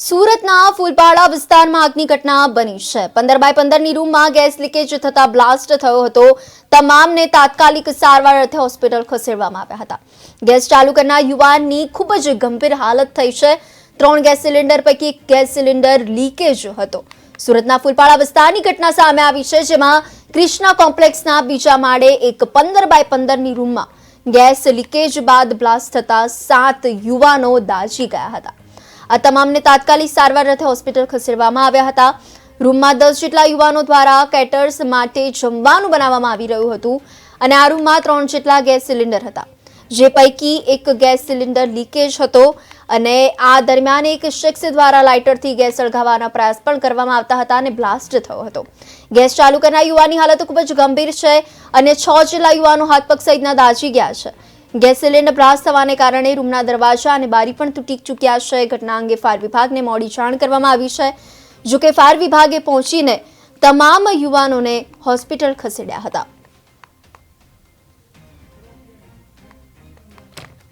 સુરતના ફૂલપાડા વિસ્તારમાં આગની ઘટના બની છે। 15 બાય 15ની રૂમમાં ગેસ લીકેજ થતા બ્લાસ્ટ થયો હતો। તમામને તાત્કાલિક સારવાર અર્થે હોસ્પિટલ ખસેડવામાં આવ્યા હતા। ગેસ ચાલુ કરનાર યુવાનની ખૂબ જ ગંભીર હાલત થઈ છે। 3 ગેસ સિલિન્ડર પૈકી એક ગેસ સિલિન્ડર લીકેજ હતો। સુરતના ફૂલપાડા વિસ્તારની ઘટના સામે આવી છે, જેમાં કૃષ્ણા કોમ્પ્લેક્સના બીજા માળે એક 15 બાય 15ની રૂમમાં ગેસ લીકેજ બાદ બ્લાસ્ટ થતા 7 યુવાનો દાઝી ગયા હતા। આ તમામને તાત્કાલિક સારવાર અર્થે હોસ્પિટલ ખસેડવામાં આવ્યા હતા। રૂમમાં 10 જેટલા યુવાનો દ્વારા કેટર્સ માટે જમવાનું બનાવવામાં આવી રહ્યું હતું અને આ રૂમમાં 3 જેટલા ગેસ સિલિન્ડર હતા, જે પૈકી એક ગેસ સિલિન્ડર લીકેજ હતો અને આ દરમિયાન એક શખ્સ દ્વારા લાઇટરથી ગેસ સળગાવવાના પ્રયાસ પણ કરવામાં આવતા હતા અને બ્લાસ્ટ થયો હતો। ગેસ ચાલુ કરનાર યુવાનની હાલત ખૂબ જ ગંભીર છે અને 6 જેટલા યુવાનો હાથ પગ સહિતના દાઝી ગયા છે। ગેસ સિલિન્ડર બ્લાસ્ટ થવાને કારણે રૂમના દરવાજા અને બારી પણ તૂટી ચૂક્યા છે। ઘટના અંગે ફાયર વિભાગને મોડી જાણ કરવામાં આવી છે। જો કે ફાયર વિભાગે પહોંચીને તમામ યુવાનોને હોસ્પિટલ ખસેડ્યા હતા।